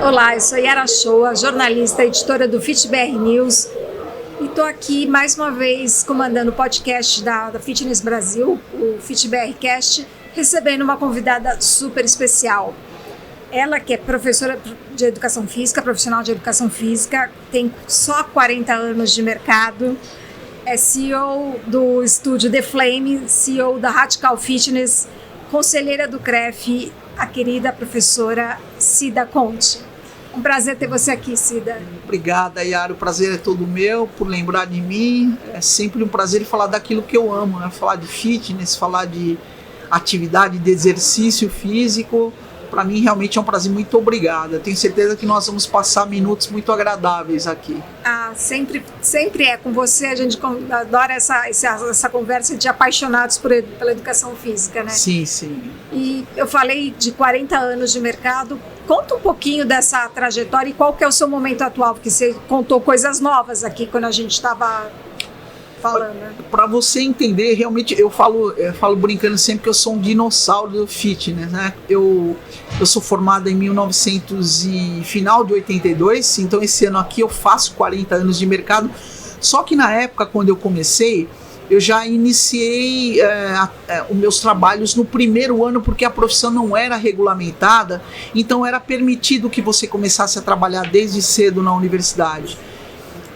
Olá, eu sou Yara Shoa, jornalista e editora do FitBR News e estou aqui mais uma vez comandando o podcast da Fitness Brasil, o FitBRcast, recebendo uma convidada super especial. Ela que é professora de educação física, profissional de educação física, tem só 40 anos de mercado, é CEO do estúdio The Flame, CEO da Radical Fitness, conselheira do CREF, a querida professora Cida Conte. Um prazer ter você aqui, Cida. Obrigada, Yara. O prazer é todo meu por lembrar de mim. É sempre um prazer falar daquilo que eu amo, né? Falar de fitness, falar de atividade, de exercício físico. Para mim, realmente é um prazer. Muito obrigada. Tenho certeza que nós vamos passar minutos muito agradáveis aqui. Sempre é com você. A gente adora essa conversa de apaixonados pela educação física, né? Sim, sim. E eu falei de 40 anos de mercado. Conta um pouquinho dessa trajetória e qual que é o seu momento atual, porque você contou coisas novas aqui quando a gente estava falando. Para você entender, realmente, eu falo brincando sempre que eu sou um dinossauro do fitness, né? Eu sou formado em final de 82, então esse ano aqui eu faço 40 anos de mercado. Só que na época, quando eu comecei, eu já iniciei os meus trabalhos no primeiro ano, porque a profissão não era regulamentada, então era permitido que você começasse a trabalhar desde cedo na universidade.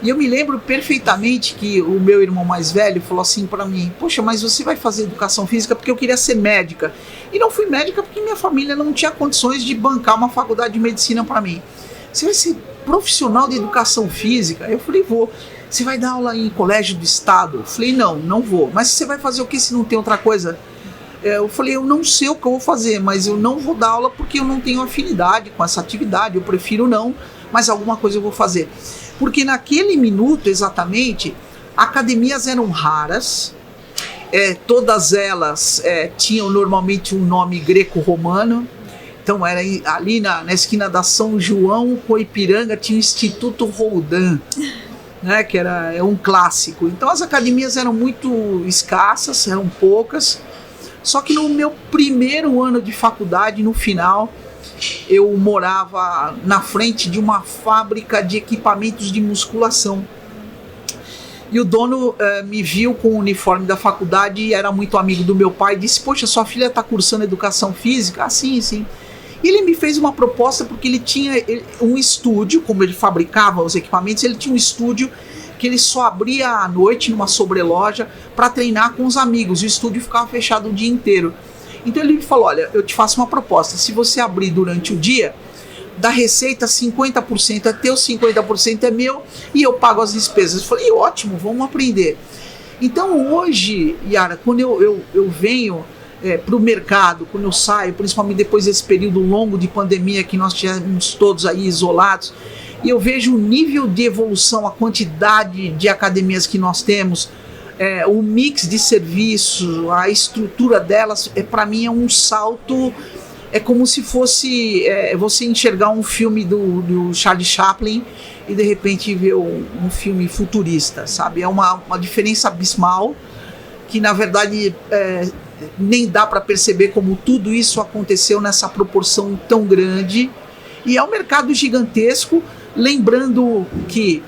E eu me lembro perfeitamente que o meu irmão mais velho falou assim para mim: poxa, mas você vai fazer educação física? Porque eu queria ser médica. E não fui médica porque minha família não tinha condições de bancar uma faculdade de medicina para mim. Você vai ser profissional de educação física? Eu falei: vou. Você vai dar aula em colégio do estado? Eu falei: não vou. Mas você vai fazer o que se não tem outra coisa? Eu falei: eu não sei o que eu vou fazer, mas eu não vou dar aula porque eu não tenho afinidade com essa atividade, eu prefiro não, mas alguma coisa eu vou fazer. Porque naquele minuto exatamente, academias eram raras, todas elas tinham normalmente um nome greco-romano. Então era ali na esquina da São João com Ipiranga, tinha o Instituto Roldan, né, que era um clássico. Então as academias eram muito escassas, eram poucas. Só que no meu primeiro ano de faculdade, no final, eu morava na frente de uma fábrica de equipamentos de musculação. E o dono me viu com o uniforme da faculdade e era muito amigo do meu pai. Disse: poxa, sua filha está cursando educação física? Ah, sim. E ele me fez uma proposta porque ele tinha um estúdio, como ele fabricava os equipamentos, ele tinha um estúdio que ele só abria à noite numa sobreloja para treinar com os amigos. O estúdio ficava fechado o dia inteiro. Então ele me falou: olha, eu te faço uma proposta. Se você abrir durante o dia, da receita 50% é teu, 50% é meu e eu pago as despesas. Eu falei: ótimo, vamos aprender. Então hoje, Yara, quando eu venho para o mercado, quando eu saio, principalmente depois desse período longo de pandemia que nós tivemos todos aí isolados, e eu vejo o nível de evolução, a quantidade de academias que nós temos, o mix de serviço, a estrutura delas, para mim é um salto. É como se fosse você enxergar um filme do Charlie Chaplin e de repente ver um filme futurista, sabe? É uma diferença abismal que na verdade nem dá para perceber como tudo isso aconteceu nessa proporção tão grande. E é um mercado gigantesco, lembrando que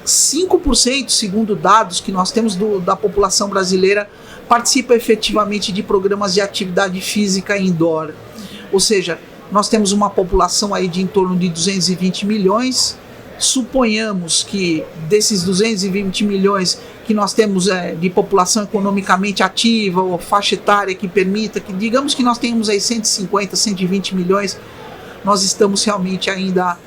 5%, segundo dados que nós temos da população brasileira, participa efetivamente de programas de atividade física indoor. Ou seja, nós temos uma população aí de em torno de 220 milhões. Suponhamos que desses 220 milhões que nós temos de população economicamente ativa ou faixa etária que permita, que digamos que nós temos aí 150, 120 milhões, nós estamos realmente ainda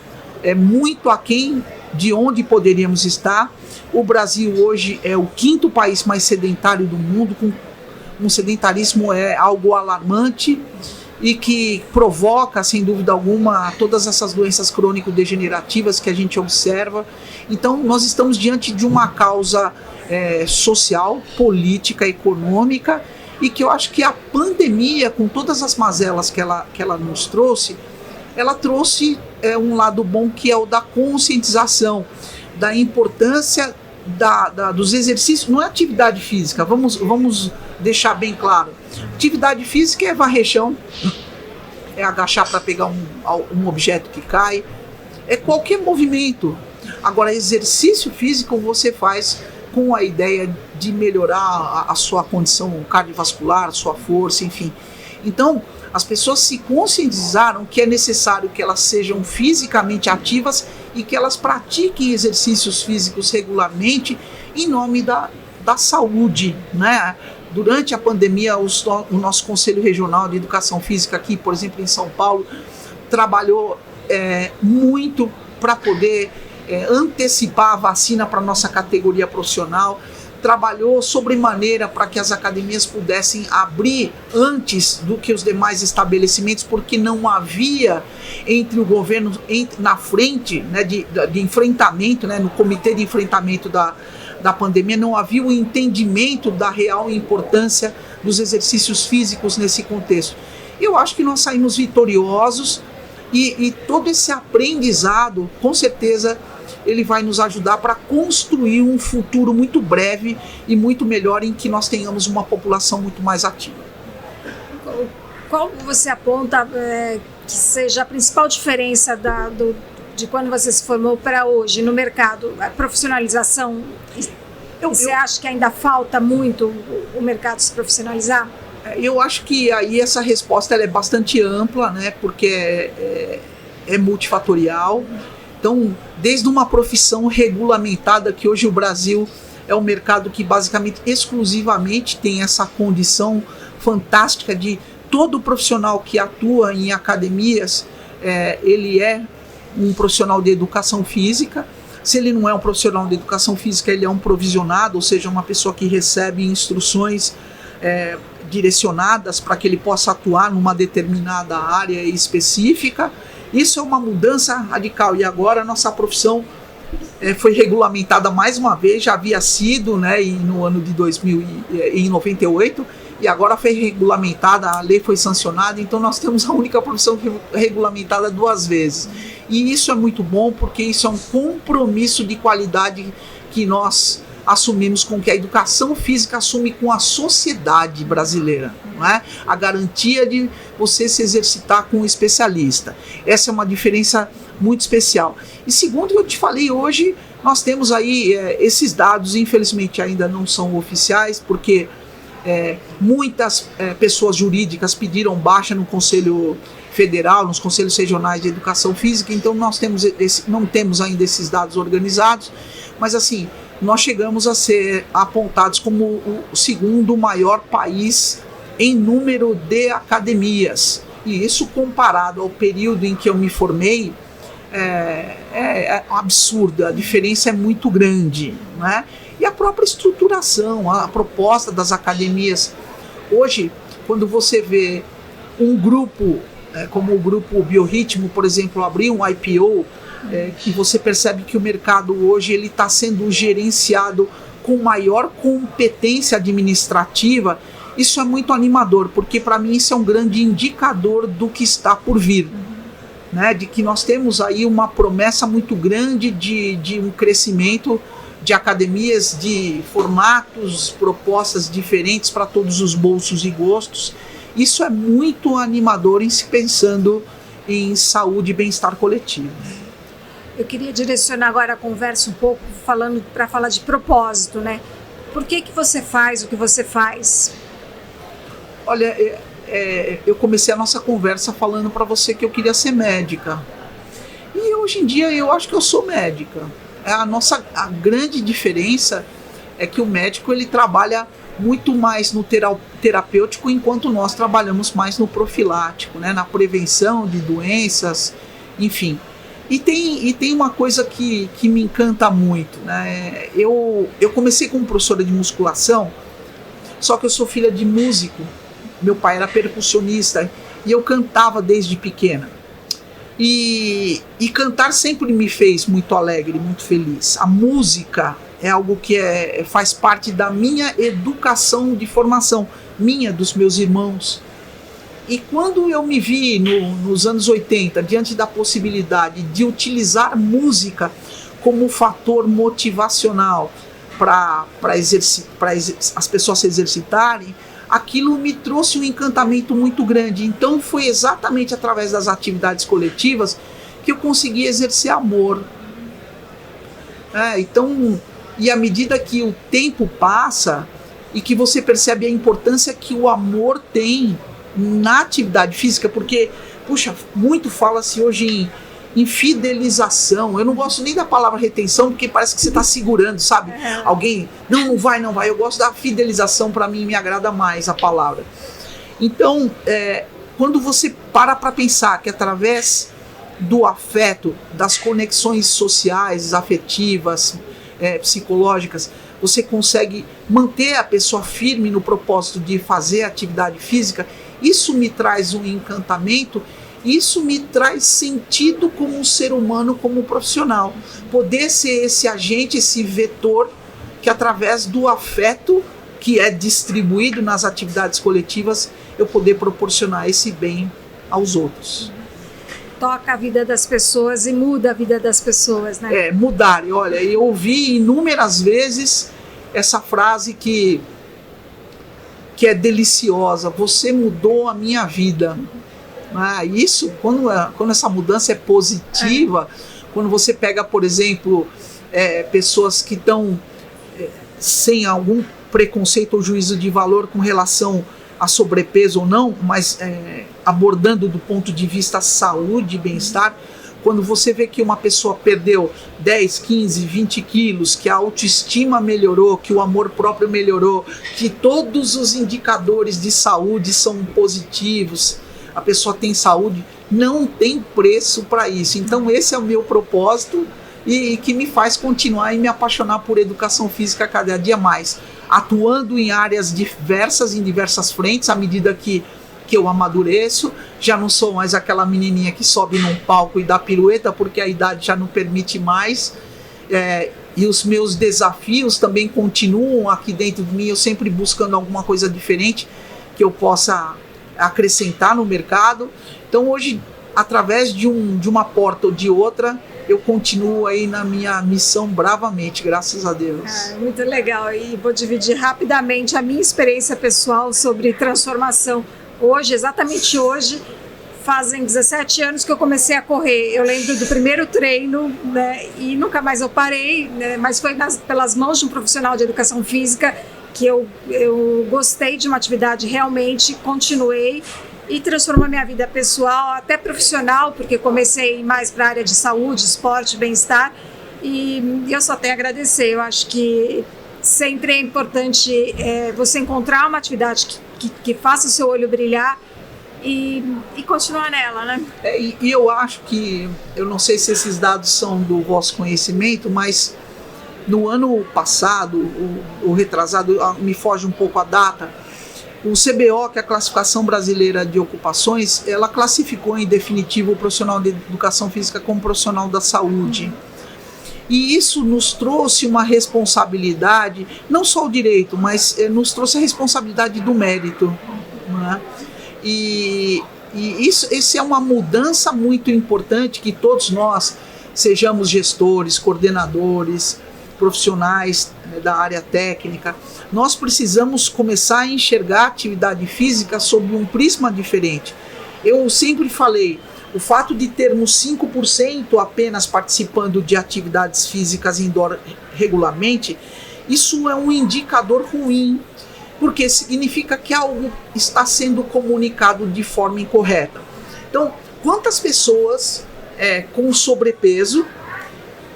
muito aquém de onde poderíamos estar. O Brasil hoje é o 5º país mais sedentário do mundo, com um sedentarismo algo alarmante e que provoca, sem dúvida alguma, todas essas doenças crônico-degenerativas que a gente observa. Então nós estamos diante de uma causa social, política, econômica, e que eu acho que a pandemia, com todas as mazelas que ela nos trouxe, ela trouxe um lado bom, que é o da conscientização, da importância dos exercícios. Não é atividade física, vamos deixar bem claro. Atividade física é varrer chão, é agachar para pegar um objeto que cai, é qualquer movimento. Agora, exercício físico você faz com a ideia de melhorar a sua condição cardiovascular, sua força, enfim. Então, as pessoas se conscientizaram que é necessário que elas sejam fisicamente ativas e que elas pratiquem exercícios físicos regularmente em nome da saúde, né? Durante a pandemia, o nosso Conselho Regional de Educação Física aqui, por exemplo, em São Paulo, trabalhou muito para poder antecipar a vacina para a nossa categoria profissional, trabalhou sobremaneira para que as academias pudessem abrir antes do que os demais estabelecimentos, porque não havia entre o governo, na frente, né, de enfrentamento, né, no comitê de enfrentamento da pandemia, não havia o entendimento da real importância dos exercícios físicos nesse contexto. Eu acho que nós saímos vitoriosos e todo esse aprendizado, com certeza, ele vai nos ajudar para construir um futuro muito breve e muito melhor em que nós tenhamos uma população muito mais ativa. Qual você aponta que seja a principal diferença de quando você se formou para hoje no mercado? A profissionalização? Você acha que ainda falta muito o mercado se profissionalizar? Eu acho que aí essa resposta ela é bastante ampla, né, porque é multifatorial. Então, desde uma profissão regulamentada, que hoje o Brasil é um mercado que basicamente, exclusivamente tem essa condição fantástica de todo profissional que atua em academias, ele é um profissional de educação física. Se ele não é um profissional de educação física, ele é um provisionado, ou seja, uma pessoa que recebe instruções direcionadas para que ele possa atuar numa determinada área específica. Isso é uma mudança radical, e agora a nossa profissão foi regulamentada mais uma vez, já havia sido, né, no ano de 1998, e agora foi regulamentada, a lei foi sancionada, então nós temos a única profissão regulamentada 2 vezes. E isso é muito bom, porque isso é um compromisso de qualidade que nós assumimos, com que a educação física assume com a sociedade brasileira, não é? A garantia de você se exercitar com um especialista. Essa é uma diferença muito especial. E segundo eu te falei, hoje nós temos aí esses dados, infelizmente ainda não são oficiais, porque muitas pessoas jurídicas pediram baixa no Conselho Federal, nos Conselhos Regionais de Educação Física, então nós não temos ainda esses dados organizados, mas assim, nós chegamos a ser apontados como o 2º maior país em número de academias. E isso, comparado ao período em que eu me formei, é absurdo, a diferença é muito grande, né? E a própria estruturação, a proposta das academias. Hoje, quando você vê um grupo, como o grupo Biorritmo, por exemplo, abrir um IPO, que você percebe que o mercado hoje está sendo gerenciado com maior competência administrativa, isso é muito animador, porque para mim isso é um grande indicador do que está por vir, né? De que nós temos aí uma promessa muito grande de um crescimento de academias, de formatos, propostas diferentes para todos os bolsos e gostos. Isso é muito animador em se pensando em saúde e bem-estar coletivo. Eu queria direcionar agora a conversa um pouco para falar de propósito, né? Por que você faz o que você faz? Olha, eu comecei a nossa conversa falando para você que eu queria ser médica. E hoje em dia eu acho que eu sou médica. A grande diferença é que o médico ele trabalha muito mais no terapêutico, enquanto nós trabalhamos mais no profilático, né? Na prevenção de doenças, enfim. E tem uma coisa que me encanta muito, né? Eu comecei como professora de musculação, só que eu sou filha de músico. Meu pai era percussionista e eu cantava desde pequena. E cantar sempre me fez muito alegre, muito feliz. A música é algo que faz parte da minha educação de formação, minha, dos meus irmãos. E quando eu me vi nos anos 80, diante da possibilidade de utilizar música como fator motivacional para as pessoas se exercitarem, aquilo me trouxe um encantamento muito grande. Então foi exatamente através das atividades coletivas que eu consegui exercer amor. Então, e à medida que o tempo passa e que você percebe a importância que o amor tem na atividade física, porque, puxa, muito fala-se hoje em fidelização. Eu não gosto nem da palavra retenção, porque parece que você está segurando, sabe? Alguém, não vai. Eu gosto da fidelização, para mim me agrada mais a palavra. Então, quando você para pensar que através do afeto, das conexões sociais, afetivas, psicológicas, você consegue manter a pessoa firme no propósito de fazer atividade física, isso me traz um encantamento, isso me traz sentido como um ser humano, como um profissional. Poder ser esse agente, esse vetor, que através do afeto que é distribuído nas atividades coletivas, eu poder proporcionar esse bem aos outros. Toca a vida das pessoas e muda a vida das pessoas, né? Mudar. Olha, eu ouvi inúmeras vezes essa frase que é deliciosa: você mudou a minha vida. Isso, quando essa mudança é positiva, quando você pega, por exemplo, pessoas que estão sem algum preconceito ou juízo de valor com relação a sobrepeso ou não, mas abordando do ponto de vista saúde e bem-estar, quando você vê que uma pessoa perdeu 10, 15, 20 quilos, que a autoestima melhorou, que o amor próprio melhorou, que todos os indicadores de saúde são positivos, a pessoa tem saúde, não tem preço para isso. Então esse é o meu propósito e que me faz continuar e me apaixonar por educação física cada dia mais, atuando em áreas diversas, em diversas frentes, à medida que eu amadureço. Já não sou mais aquela menininha que sobe num palco e dá pirueta, porque a idade já não permite mais, e os meus desafios também continuam aqui dentro de mim, eu sempre buscando alguma coisa diferente que eu possa acrescentar no mercado. Então hoje, através de uma porta ou de outra, eu continuo aí na minha missão bravamente, graças a Deus. Muito legal, e vou dividir rapidamente a minha experiência pessoal sobre transformação. Hoje, exatamente hoje, fazem 17 anos que eu comecei a correr. Eu lembro do primeiro treino, né, e nunca mais eu parei, né, mas foi pelas mãos de um profissional de educação física que eu gostei de uma atividade, realmente continuei e transformou minha vida pessoal, até profissional, porque comecei mais para a área de saúde, esporte, bem-estar, e eu só tenho a agradecer. Eu acho que sempre é importante você encontrar uma atividade que faça o seu olho brilhar e continuar nela, né? E eu acho que, eu não sei se esses dados são do vosso conhecimento, mas no ano passado, o retrasado, me foge um pouco a data, o CBO, que é a Classificação Brasileira de Ocupações, ela classificou em definitivo o profissional de educação física como profissional da saúde. E isso nos trouxe uma responsabilidade, não só o direito, mas nos trouxe a responsabilidade do mérito, né? E isso é uma mudança muito importante, que todos nós, sejamos gestores, coordenadores, profissionais da área técnica, nós precisamos começar a enxergar a atividade física sob um prisma diferente. Eu sempre falei, o fato de termos 5% apenas participando de atividades físicas indoor regularmente, isso é um indicador ruim, porque significa que algo está sendo comunicado de forma incorreta. Então, quantas pessoas com sobrepeso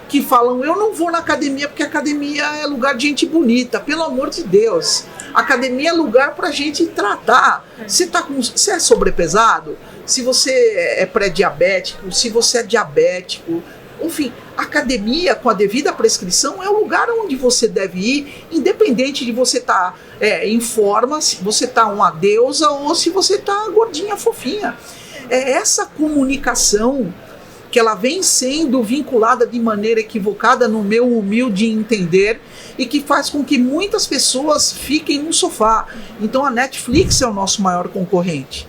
que falam, eu não vou na academia porque a academia é lugar de gente bonita, pelo amor de Deus, a academia é lugar para a gente tratar. Você é sobrepesado? Se você é pré-diabético, se você é diabético, enfim, a academia com a devida prescrição é o lugar onde você deve ir, independente de você estar em forma, se você está uma deusa ou se você está gordinha, fofinha. É essa comunicação que ela vem sendo vinculada de maneira equivocada, no meu humilde entender, e que faz com que muitas pessoas fiquem no sofá. Então a Netflix é o nosso maior concorrente.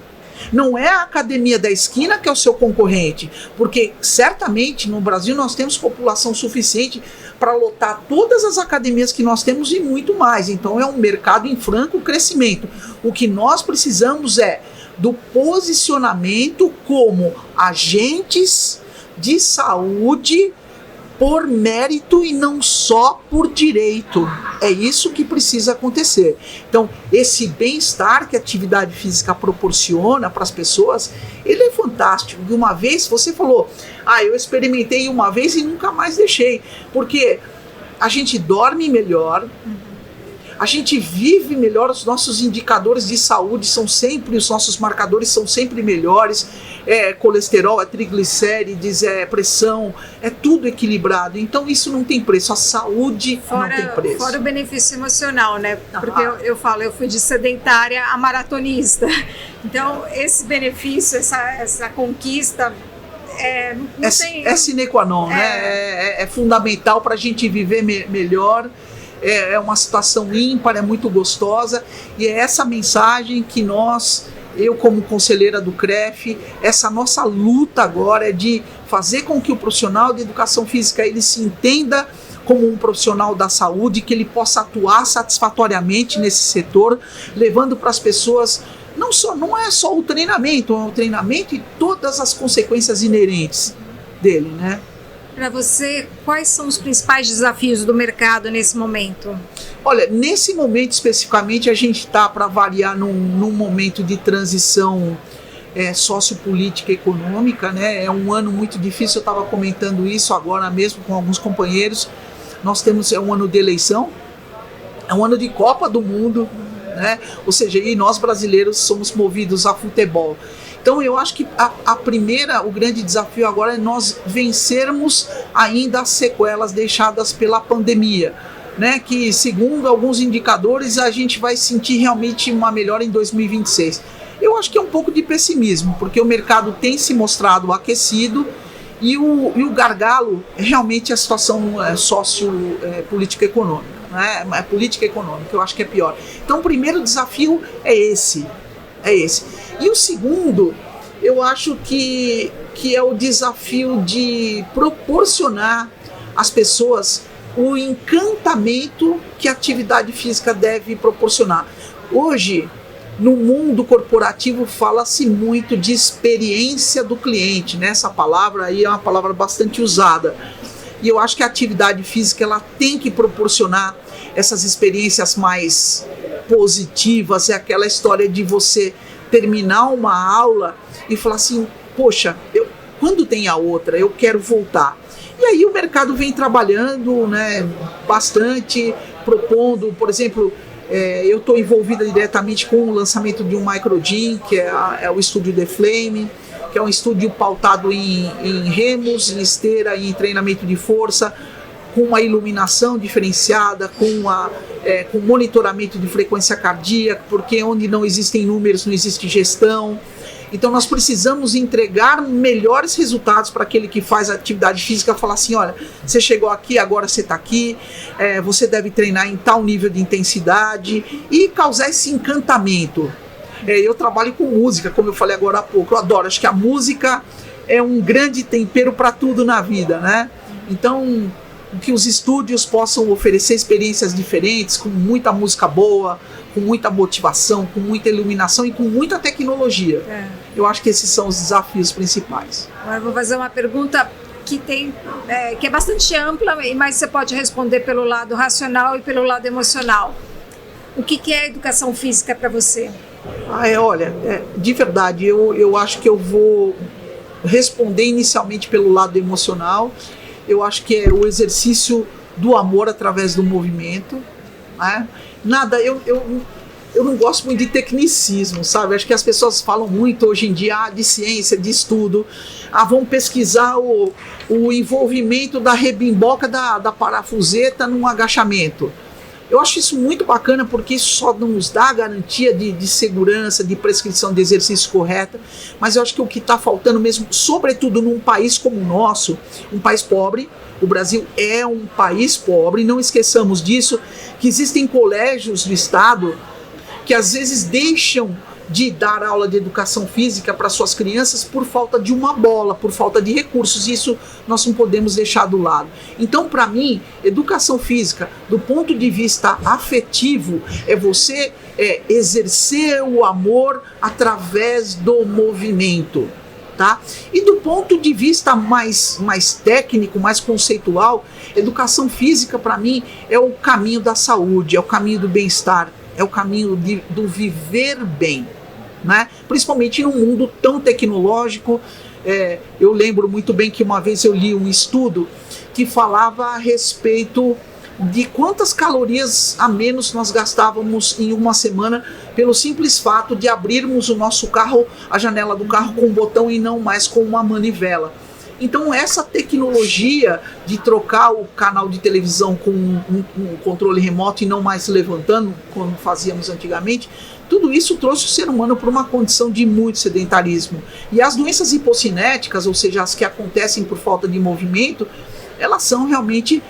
Não é a academia da esquina que é o seu concorrente, porque certamente no Brasil nós temos população suficiente para lotar todas as academias que nós temos e muito mais. Então é um mercado em franco crescimento. O que nós precisamos é do posicionamento como agentes de saúde por mérito e não só por direito. É isso que precisa acontecer. Então, esse bem-estar que a atividade física proporciona para as pessoas, ele é fantástico. E uma vez, você falou, eu experimentei uma vez e nunca mais deixei. Porque a gente dorme melhor, a gente vive melhor, os nossos indicadores de saúde são sempre, os nossos marcadores são sempre melhores, colesterol, triglicérides, pressão, é tudo equilibrado, então isso não tem preço, a saúde não tem preço. Fora o benefício emocional, né? Porque eu fui de sedentária a maratonista, então esse benefício, essa conquista, é sine qua non, né? É fundamental para a gente viver melhor. É uma situação ímpar, é muito gostosa, e é essa mensagem que eu como conselheira do CREF, essa nossa luta agora é de fazer com que o profissional de educação física ele se entenda como um profissional da saúde, que ele possa atuar satisfatoriamente nesse setor, levando para as pessoas não é só o treinamento, é o treinamento e todas as consequências inerentes dele, né? Para você, quais são os principais desafios do mercado nesse momento? Olha, nesse momento especificamente a gente está, para variar, num momento de transição sociopolítica e econômica, né? É um ano muito difícil, eu estava comentando isso agora mesmo com alguns companheiros. Nós temos um ano de eleição, é um ano de Copa do Mundo, né? Ou seja, e nós brasileiros somos movidos a futebol. Então eu acho que o grande desafio agora é nós vencermos ainda as sequelas deixadas pela pandemia, né? Que segundo alguns indicadores a gente vai sentir realmente uma melhora em 2026. Eu acho que é um pouco de pessimismo, porque o mercado tem se mostrado aquecido e o gargalo é realmente a situação política econômica, né? A política econômica eu acho que é pior. Então o primeiro desafio é esse. E o segundo, eu acho que é o desafio de proporcionar às pessoas o encantamento que a atividade física deve proporcionar. Hoje, no mundo corporativo, fala-se muito de experiência do cliente, né? Essa palavra aí é uma palavra bastante usada. E eu acho que a atividade física ela tem que proporcionar essas experiências mais positivas, é aquela história de você terminar uma aula e falar assim, poxa, quando tem a outra, eu quero voltar. E aí o mercado vem trabalhando, né, bastante, propondo, por exemplo, eu estou envolvida diretamente com o lançamento de um microgym, que é o estúdio The Flame, que é um estúdio pautado em remos, em esteira e em treinamento de força, com uma iluminação diferenciada, com monitoramento de frequência cardíaca, porque onde não existem números não existe gestão. Então nós precisamos entregar melhores resultados para aquele que faz atividade física, falar assim, olha, você chegou aqui, agora você está aqui, você deve treinar em tal nível de intensidade e causar esse encantamento. Eu trabalho com música, como eu falei agora há pouco, eu adoro, acho que a música é um grande tempero para tudo na vida, né? Então que os estúdios possam oferecer experiências diferentes, com muita música boa, com muita motivação, com muita iluminação e com muita tecnologia. Eu acho que esses são os desafios principais. Agora eu vou fazer uma pergunta que é bastante ampla, mas você pode responder pelo lado racional e pelo lado emocional. O que é educação física para você? Olha, de verdade, eu acho que eu vou responder inicialmente pelo lado emocional. Eu acho que é o exercício do amor através do movimento, né? Eu não gosto muito de tecnicismo, sabe? Acho que as pessoas falam muito hoje em dia de ciência, de estudo. Vão pesquisar o envolvimento da rebimboca da parafuseta num agachamento. Eu acho isso muito bacana porque isso só nos dá a garantia de segurança, de prescrição de exercício correta, mas eu acho que o que está faltando mesmo, sobretudo num país como o nosso, um país pobre, o Brasil é um país pobre, não esqueçamos disso, que existem colégios do Estado que às vezes deixam de dar aula de educação física para suas crianças por falta de uma bola, por falta de recursos. Isso nós não podemos deixar do lado. Então, para mim, educação física, do ponto de vista afetivo, é você exercer o amor através do movimento. Tá? E do ponto de vista mais técnico, mais conceitual, educação física para mim é o caminho da saúde, é o caminho do bem-estar, é o caminho do viver bem, né? Principalmente num mundo tão tecnológico. Eu lembro muito bem que uma vez eu li um estudo que falava a respeito de quantas calorias a menos nós gastávamos em uma semana pelo simples fato de abrirmos o nosso carro, a janela do carro com um botão e não mais com uma manivela. Então essa tecnologia de trocar o canal de televisão com um controle remoto e não mais levantando, como fazíamos antigamente, tudo isso trouxe o ser humano para uma condição de muito sedentarismo. E as doenças hipocinéticas, ou seja, as que acontecem por falta de movimento, elas são realmente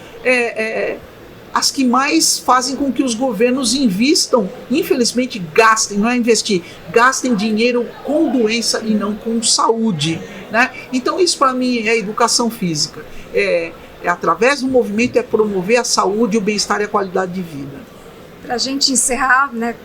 as que mais fazem com que os governos invistam, infelizmente gastem, não é investir, gastem dinheiro com doença e não com saúde, né? Então isso para mim é educação física, através do movimento promover a saúde, o bem-estar e a qualidade de vida. Para a gente encerrar, né,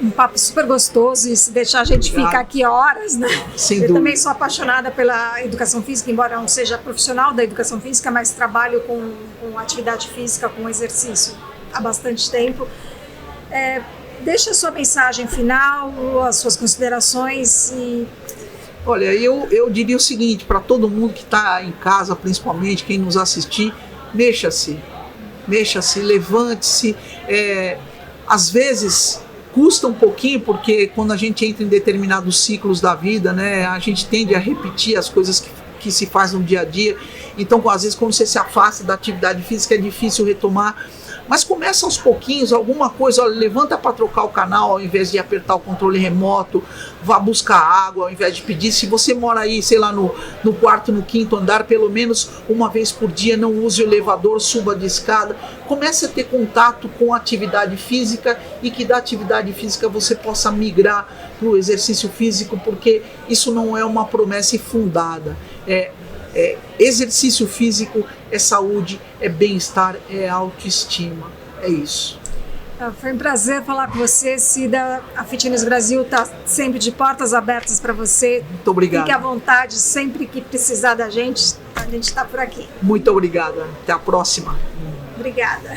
um papo super gostoso, e se deixar a gente ficar aqui horas, né? Sem dúvida. Eu também sou apaixonada pela educação física, embora não seja profissional da educação física, mas trabalho com atividade física, com exercício há bastante tempo. Deixa a sua mensagem final, as suas considerações e... Olha, eu diria o seguinte, para todo mundo que está em casa, principalmente quem nos assistir, mexa-se, levante-se. Às vezes custa um pouquinho, porque quando a gente entra em determinados ciclos da vida, né, a gente tende a repetir as coisas que se faz no dia a dia. Então, às vezes, quando você se afasta da atividade física, é difícil retomar. Mas começa aos pouquinhos, alguma coisa, olha, levanta para trocar o canal ao invés de apertar o controle remoto, vá buscar água ao invés de pedir. Se você mora aí, sei lá, no quarto, no quinto andar, pelo menos uma vez por dia, não use o elevador, suba de escada. Comece a ter contato com a atividade física e que da atividade física você possa migrar para o exercício físico, porque isso não é uma promessa infundada. Exercício físico é saúde, é bem-estar, é autoestima, é isso. Foi um prazer falar com você, Cida. A Fitness Brasil está sempre de portas abertas para você. Muito obrigado. Fique à vontade, sempre que precisar da gente, a gente está por aqui. Muito obrigado. Até a próxima. Obrigada.